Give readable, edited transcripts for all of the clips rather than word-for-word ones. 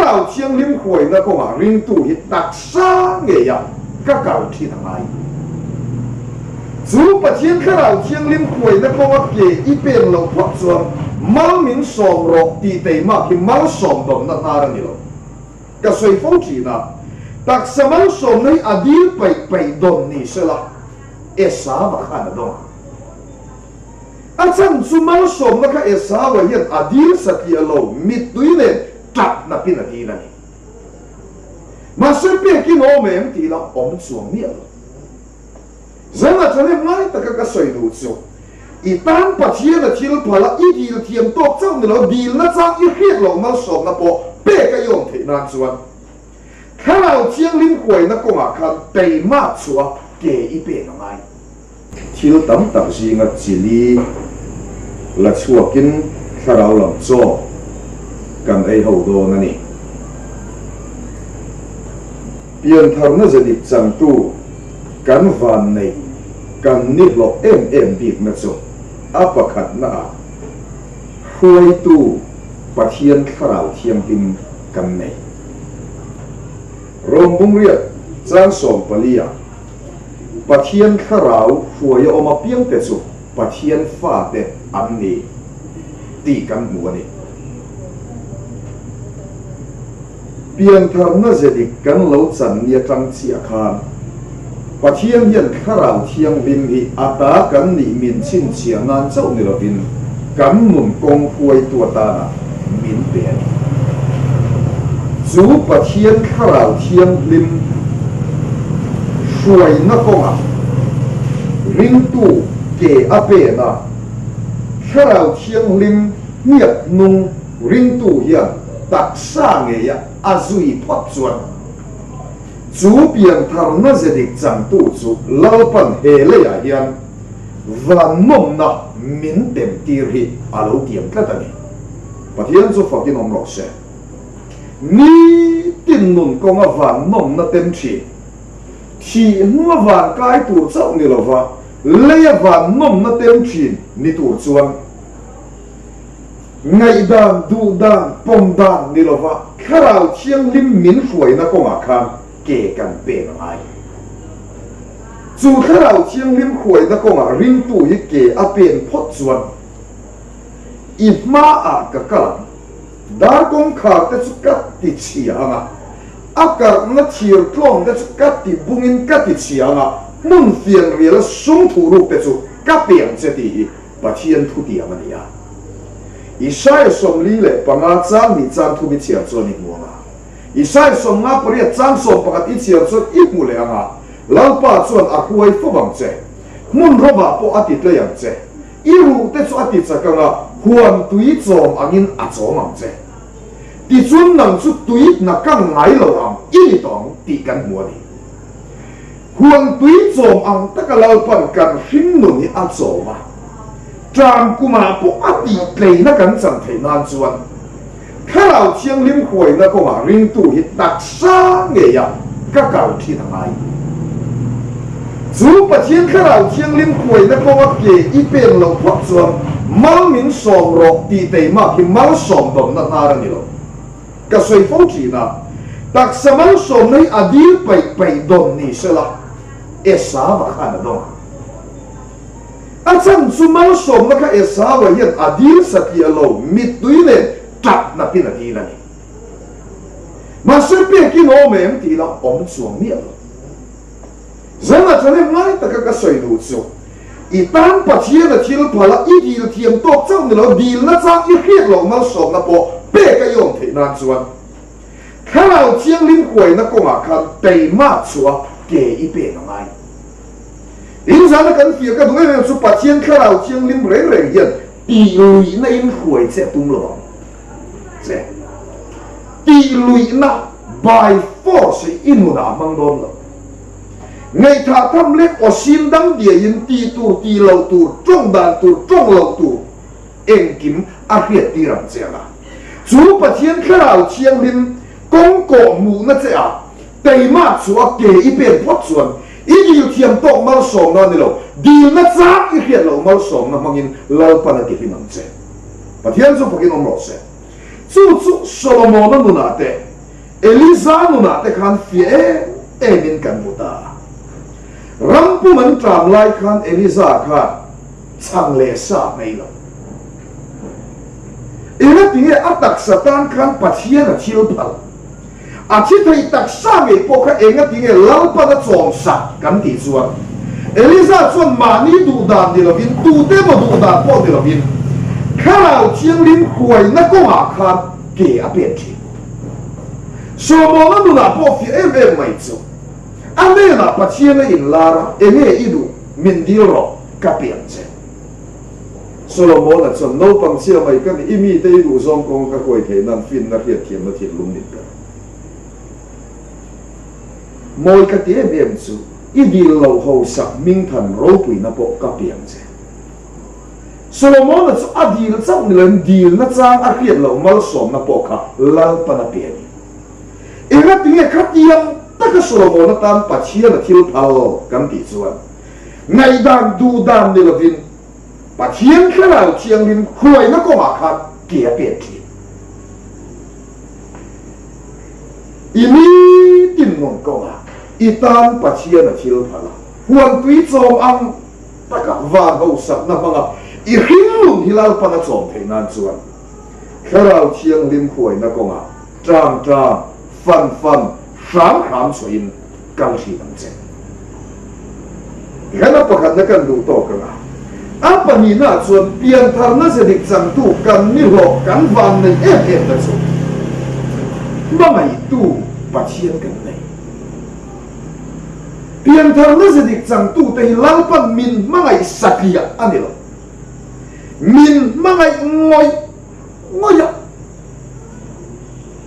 khảo chiang lim khoi na ko ma ring tu hi tak sa nge ya ka kal thi na ai chu pathian khảo chiang lim khoi na ko ma ke I pen lo phok chuan mal min som ro ti te ma ki mal som dom na na ra ni lo ka soi phong chi na tak samal som nei adil pai pai don ni sela esa va khan do acham chu mal som na ka esa wa hian adil sati alo mit tuine trap na pin ati na ni ma se pe ki no mem ti la om chuang ni lo zanga chane mai ta ka soi du chu I tan pathian a thil phala I dil thiam tok chau ni lo dil na chang I khiat lo mal som na po pe ka yom the nan chuan khalo chiang lim khoi na ko ma khan pe ma chua ke I pe na mai thil tam tak zinga chili la chuakin kharau lam cho kan ei ho do na ni pian thar na zedi chang tu kan van nei kan ni lo em bik na cho apakhat na huai tu pathian kharau thiam tim kan nei rom bung riat chang som palia pathian kharau huai oma piang te chu pathian fa te an ni ti kan mu ani pian thar na zedi kan lo chan nia tang chi khan pathian hian kharau thiang lim hi ata kan ni min chin chia nan chau ni lo in kan mun kong huai tu ta na min pe ani chu pathian kharau thiang lim huai na konga ring tu ke ape na kharau thiang lim niat nung ring tu hian tak sa nge ya azui phot chuan chu pian thar na zedik chang tu chu lalpan he le ya hian van nom na min tem tir hi alo tiam tlatani pathian chu fakin om lok se ni tin nun konga van nom na tem chi thi nuwa van kai tu chau ni lova le van nom na tem chi ni tu chuan ngai dan du dan pom dan ni lova kharau chiang lim min huai na konga khan ke kan pe na ai chu kharau chiang lim huai na konga ring tu hi ke a pen phot chuan if ma a ka kala dar kong kha te chu kat ti chia nga akar na thir tlom te chu kat ti bungin kat ti chia nga mun fian rial sung thu ru te chu ka piang che ti pathian thu ti amania Isai som li le panga chang ni chang thu mi chia chuan ni muanga Isai som nga pria chang som pakat I chia chuan I mu le anga lalpa chuan a huai fo bang che mun roba po atit le yang che I ru te chu atit chakanga huan tui chom angin a chom ang che ti chun nang chu tui na kang ngai lo ang I tong ti kan mu ni huan tui chom ang takalalpan kan hin nu ni a choma Tram kuma po ati play na kan chang thei nan chuan kharau chiang lim khoi na ko ma ring tu hi tak sa nge ya ka kal thi na ai chu pathian kharau chiang lim khoi na ko ma ke I pen lo phok chuan mal min som ro ti te ma ki mal som dom na na ra ni lo ka soi phong chi na tak samal som nei adil pai pai don ni sela esa va khan do acham chu mal som na ka esa wa hian adil sati alo mit tuine trap na pin ati na ni ma se pe ki no mem ti la om chuang ni lo zanga chane mai ta ka soi du chu I tan pathian a thil phala I dil thiam tok chau ni lo dil na chang I khiat lo mal som na po pe ka yom the nan chuan kharau chiang lim khoi na ko ma khan pe ma chua ke I pe na mai in sana kan fia ka dunga su pathian kharau chiang lim reng reng hian ti lui na in huai che tum lo che ti lui na by force in na mang don lo ngai tha tham le o sim dang dia in ti lo tu trong dan tu trong lo tu eng kim a hiat ti ram che la chu pathian kharau chiang lim kong ko mu na che a tei ma chua ke I pen phot chuan I dil thiam tok mal som na ni lo dil na chang I hiat lo mal som na mangin lal pa na ki hinang che pathian chu pakin om lo se chu Solomon na nu na te Elisa nuna te khan fie min kan muta rampu man tram lai khan Elisa khan chang le sa mai lo ina tinge atak satan khan pathian a thil phal a chi thei tak sa nge po kha enga tinge lalpa da chom sa kan ti chuan Elisa chuan mani du dan ni lovin tu te mo du dan po ni lovin kharau chiang lim khuai na ko nga khan ke a pen thi so mo na du na po fi em mai chu ame na pathian a in lara enge idu min diro ka pian che Solomon at some no pang siya may kan imi te du song kong ka koi te nan fin na hiat thiam na thil lum nit ka moi ka ti em chu i dil lo ho sak ming than ro pui na po ka piang che Solomon at adil chau ni len dil na chang a hiat lo mal som na po ka lal pa na pe ni ira tinge khatiang ta ka Solomon na tan pa chia na thil phal kan ti chuan ngai dan du dan ni lovin Pathian kharau chiang lim khuai na ko ma khat kia pen thi imi tin non ko ma itan pathian a thil phala huan tui chom ang taka van ho sak na manga I hing hilal pa na chom thei nan chuan kharau chiang lim khuai na ko ma trang fan ram chuin kang thi nang che gana pakhat na kan du to ka nga apa ni na chuan pian thar na se dik chang tu kan ni lo kan van nei em na chu ma mai tu pathian kan nei pian thar na se dik chang tu te lal pan min mangai sakia anilo min mangai ngoi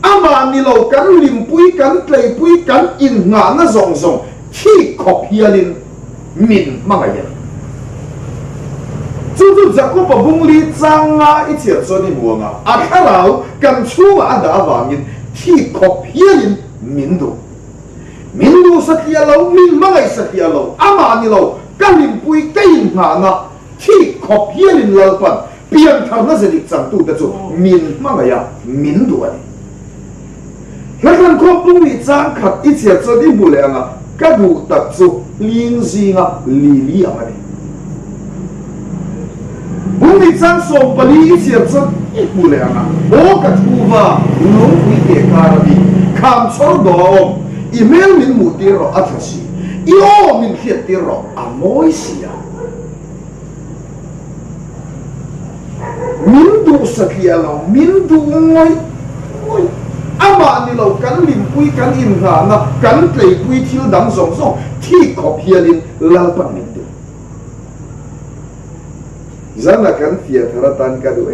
ama ni lo kan lim pui kan tlei pui kan in nga na zong thi khop hialin min mangai Zuzu Jacob bung li changa I chia cho ni muanga a kharau kan chu a da wangin thi khop hialin mindu sakia lo min mangai sakia lo ama ni lo kalim pui kain nga na thi khop hialin lalpan pian thar na zedik chang tu da chu min mangaya mindu ani hakan ko bung li chang khat I chia cho ni bulenga ka du tak chu ling zinga li amani Bumi chan som pali isiap chan ipule anga o katuva long ite karabi kam chor do email min mutiro athasi io min khiatiro amoisia mindu sakialo mindu ngoi ama ni lo kan lim pui kan in ha na kan tlei pui thil dang song thi khop hialin lalpan min Zana kan fia tharatan ka du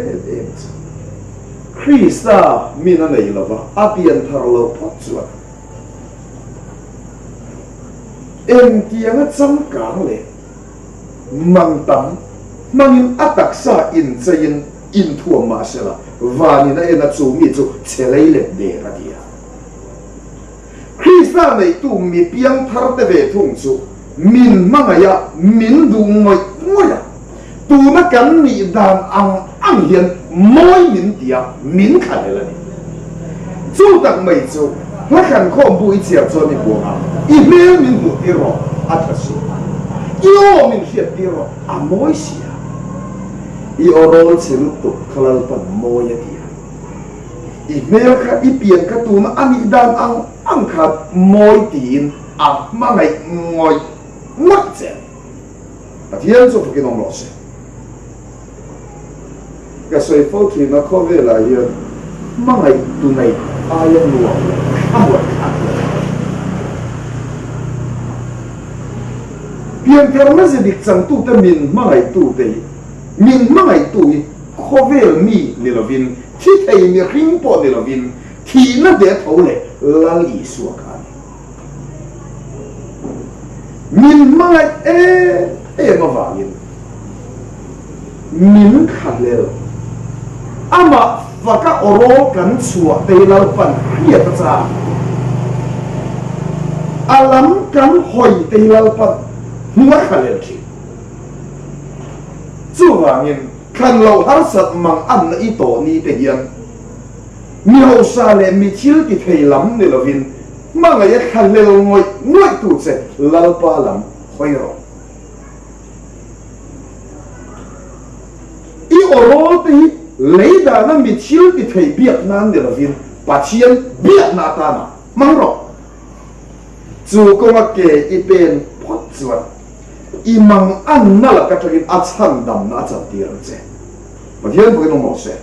Krista mina nei lova apian tharlo photsuat em tianga cham kang le mangtam mangin atak sa in chain in thuam ma sela vani na ena chu mi chu chelei le de radia Krista nei tu mi piang thar te ve thung chu min mangaya min du ngoya tu na kan ni dan ang hian moi min tia min khan le ni chu tak mai chu la kan khom bu I chia cho ni bu a I mel min bu ti ro athasi io min hiat ti ro a moi sia I orol chil tu khalal pan moi ya tia I mel kha I pian ka tu na ani dan ang khat moi tin a ma ngai ngoi ngot che pathian so fukin om lo se cái sợi phẫu thuật nó có vẻ là hiện mà ngày tu này ai ăn luôn không được pian theo nó sẽ được chẳng tu ta mình mà ngày tu thế mình mà ngày tu có vẻ mi nè là vin khi thầy mi khinh bỏ nè là vin thì nó để thấu lệ là lý số cả mình mà ngày mà vào mình khát lệ ama vaka oro kan chua teilal pan hiat cha alam kan hoi teilal pan huwa khalel thi chuwangin kan lo har sat mang an na I to ni te hian miêu sa le mi chil ti thei lam ni lovin manga ya khalel ngoi tu che lalpa lam hoiro i orol ti leida na mi chil ti thei biak nan ni lovin pathian biak na ta na mangro chu ko ma ke i pen phot chuan i mang an na la ka tagin a chan dam na chan ti ro che pathian bu no mo se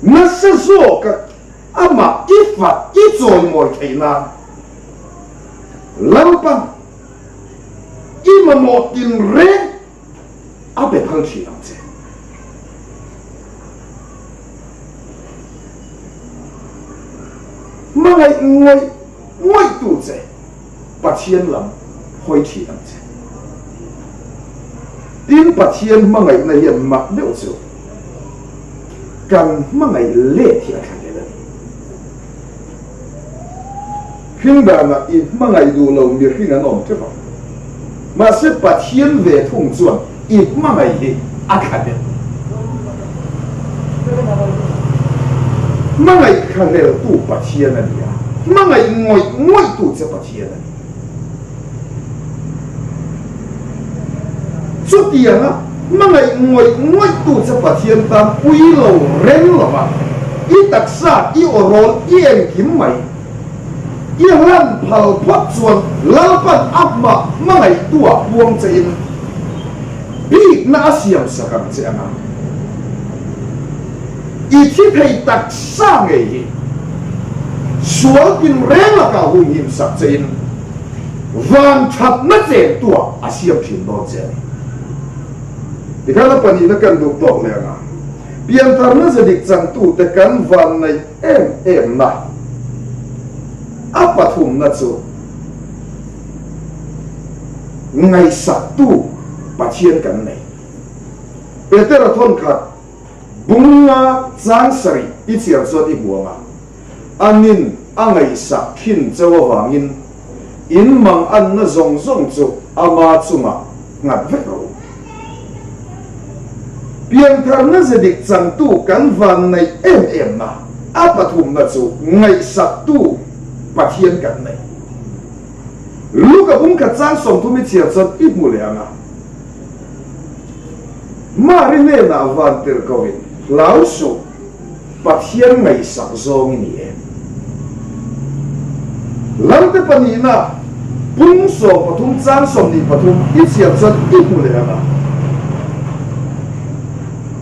na se zo ka ama ifa i zo mo ke na lampa i ma mo tin re a be phang chi lam che ma ngai ngoi tu che pathian lam hoi chi lam che tin pathian ma ngai na hian mak deuh chu kan ma ngai le thi a khan le hin da na i ma ngai du lo mi hin an om te fa ma se pathian ve thung chuan i ma ngai hi a khan le ma ngai khan le tu pathian a ni ma ngai ngoi tu che pathian a ni chút tiền á mà ngày ngồi tụ sẽ phát hiện tam quy lầu rèn là mà ít đặc sa ít ở rốn yên kiếm mày yên lan phal phát xuân lao pan áp mà ngày tua buông trên bị na xiêm sa cầm trên à ít khi thấy đặc sa ngày xuống tin rèn là cả hùng hiểm sắc trên vàng thật mất trên tua à xiêm phim đó trên thì các bạn nhìn nó cần đủ tốt liền à biên thằng nó sẽ được chẳng tụ để cắn van này em na áp bắt hùng nó chú ngày sắp tụ bắt chiên cắn này bây giờ là thôn khát bung nga giang sari ít chiar cho đi buông à anin ngày sắp kinh cho vàng in mang ăn nó rong chú ama chú mà ngặt vết rồi biên thằng nó sẽ được chẳng tu cắn van này em na áp bắt hùng nó chú ngày sắp tu bắt hiên cắn này lúc các ông các trang sống thu mi chia cho ít mù lẻ à mà riêng này là van ter covid lão số bắt hiên ngày sắp zong ni em lắm cái phần này na bung số bắt hùng trang sống đi bắt hùng ít chia cho ít mù lẻ à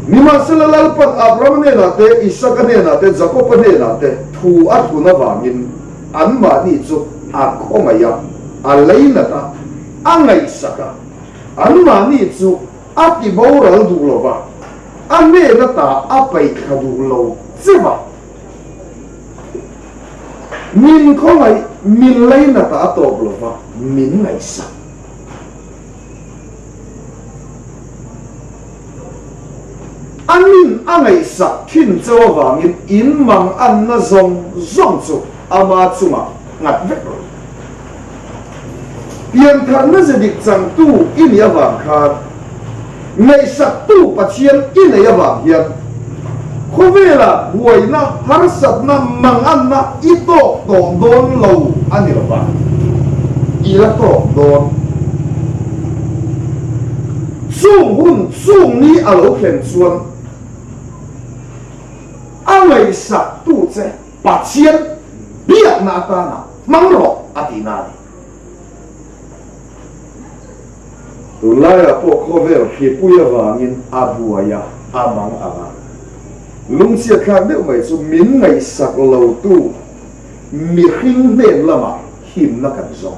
Nima sila lalpan Abraham ne nate, Isaac ne nate, Jacob ne nate, thu at thu na vangin, an ma ni chu a khomaya, a lei na ta, a ngai saka, an ma ni chu a ti boral du lo va, a ne na ta a pai kha du lo, ziva. Min khomai, min lei na ta a top lo va, min ngai saka. Anin angai sak thin chaw wangin in mang an na zong chu ama chuma ngat vek ro pian than na zedik chang tu in ya wang kha ngai sak tu pathian in ya wang hian khovela huai na har sat na mang an na ito to don lo ani lo ba ila to don chung ni alo khen chuan angai sak tu che pathian biak na ta na mangro atina ni tulaya po khover khi puya wangin abuaya amang anga lungsia khan de mai chu min ngai sak lo tu mi hing nen lama him na kan zo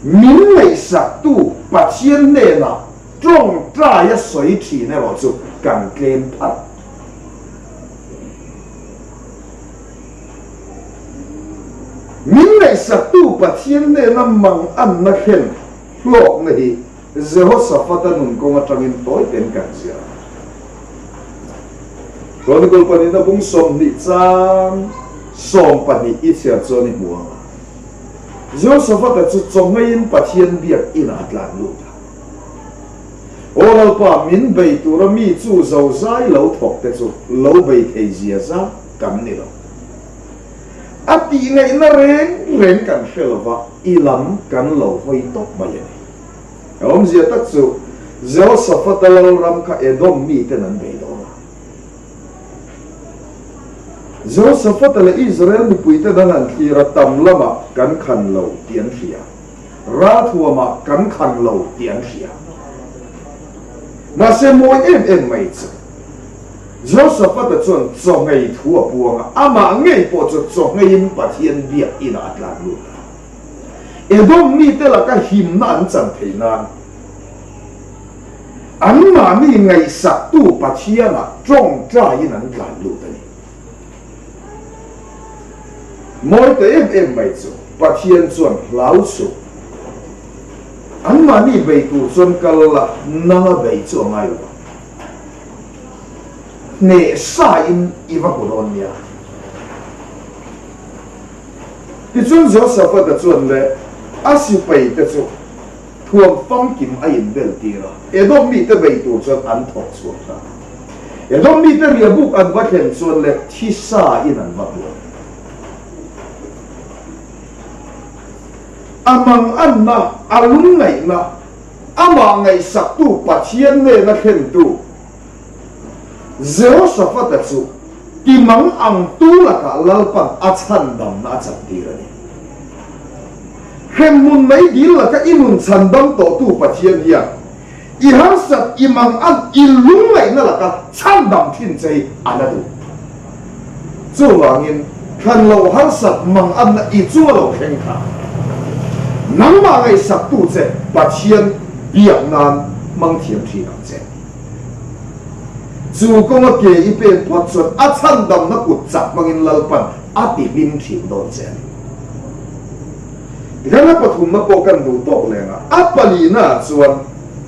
min ngai sak tu pathian ne na trong tra ya soi thi ne lo chu kan kem phat min ngai sak tu pathian ne na mang an na khen lok ne hi Jehoshaphat nun ko matangin toy ten kan sia Chronicle pani na bung som ni chang som pani ichia choni muang Jehoshaphat chu chongain pathian biak in atlan lu Oral pa min bay tu rami chu zo zai lo thok te chu lo bay thei zia za kan ni lo ati ngai na reng kan felwa ilam kan lo hoi tok mai ni om zia tak chu Joseph talal ram kha Edom mi te nan bay do Joseph tal Israel mi puite dan an thira tam lama kan khan lo tian thia ra thua ma kan khan lo tian thia mà xem mỗi em mấy chứ Joseph ta chọn cho ngày thua buông à mà ngày bỏ cho ngày in bắt thiên việc in ở lại luôn Edom mi te là cái him na anh chẳng thấy na anh mà mi ngày sắp tu bắt thiên à trong tra in anh lại luôn đấy mỗi cái em mấy chứ bắt thiên chọn lão số anh mà đi về tù xuân cơ là nó về chỗ ngay rồi nè sa in iva Polonia thì xuân gió sập vào xuân đấy asi về cái chỗ thuồng phong kim ai in bên tì rồi Edom mi tới về tù xuân ăn thọ xuân ta Edom mi tới việc bục ăn vắt hiện xuân đấy thi sa in ăn vắt luôn amang anna alung ngai na ama ngai saktu pathian ne na khen tu zeo safa ta chu ki mang ang tu la ka lalpan achan dam na chan ti ra ni khem mun mai dil la ka inun chan dam to tu pathian hiya i har sat i mang an ilung ngai na la ka chan dam thin chei anadu chu wangin khan lo har sat mang an na i chu lo khen kha nang ma ngai sak tu che pathian biak nan mang thiam thi nam che chu ko ma ke i pen phot chot a chan dam na kut chak mangin lalpan a ti lim thim don che dikana pathum na po kan du tok lenga a pali na chuan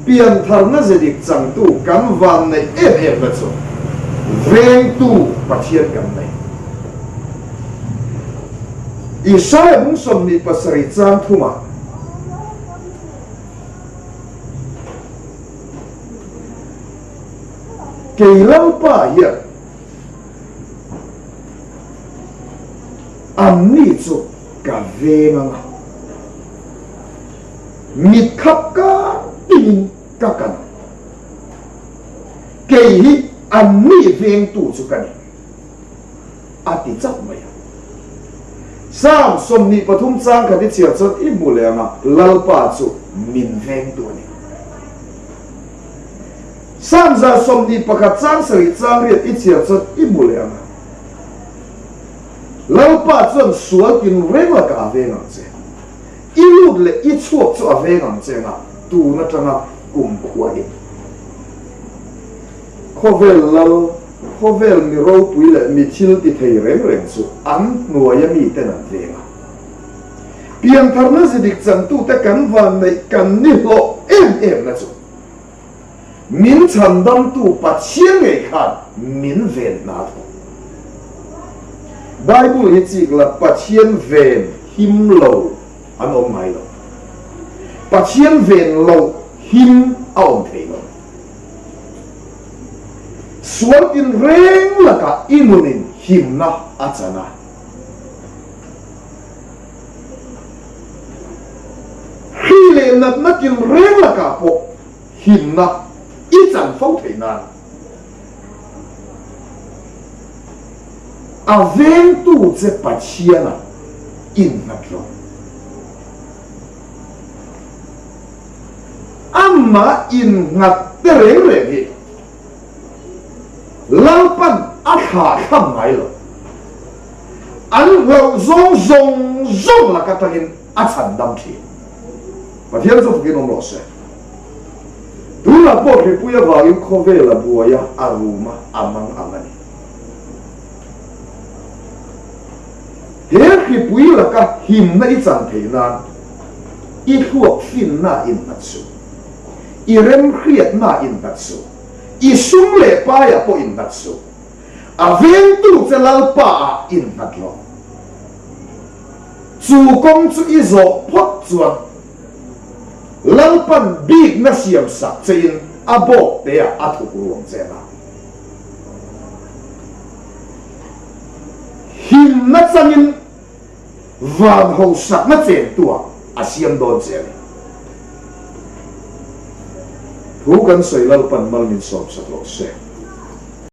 pian thar na zedik chang tu kan van nei em na chu veng tu pathian kan nei Isaiah mung som ni pasari chang thuma kailang pa yan an ni chu ka venga mit khap ka tin ka kan kei hi an ni veng tu chu kan ati chap mai sam som ni pathum chang ka ti chia chot i mulenga lalpa chu min veng tu ni sam za som ni pakhat chang sari chang riat i chia chot i mulenga lalpa chuan sual kin renga ka venga che i lut le i chuak chu a venga che nga tu na tanga kum khuai khovel mi ro pui le mi thil ti thei reng chu an nuaya mi ten an venga piang tharna sidik chan tu te kan van nei kan ni lo em na chu min chan dam tu pathian ngai khan min ven na tho Bible hi chik la pathian ven him lo an om mai lo pathian ven lo him a om thei lo sual tin reng la ka imunin him na achana hile nat na kin reng la ka po him na i chan phong thei na a ven tu che pathiana in nat lo amma in ngat te reng hi lalpan a kha kham mai lo an ho zong la ka takin a chan dam thi pathian zo fukin om lo se tu la po ke puya va yu khove la buaya aruma amang amani he ki pui la ka him na I chan thei na I thuak fin na in na chu I rem khriat na in na chu I sum le pa ya po in na chu a ven tu che lal pa in na lo chu kong chu I zo phot chuan lalpan big na siam sak chein abo te a thu ruang chena him na changin van ho sak na chen tua asiam don chen thu kan soilal pan mal min som sak lo se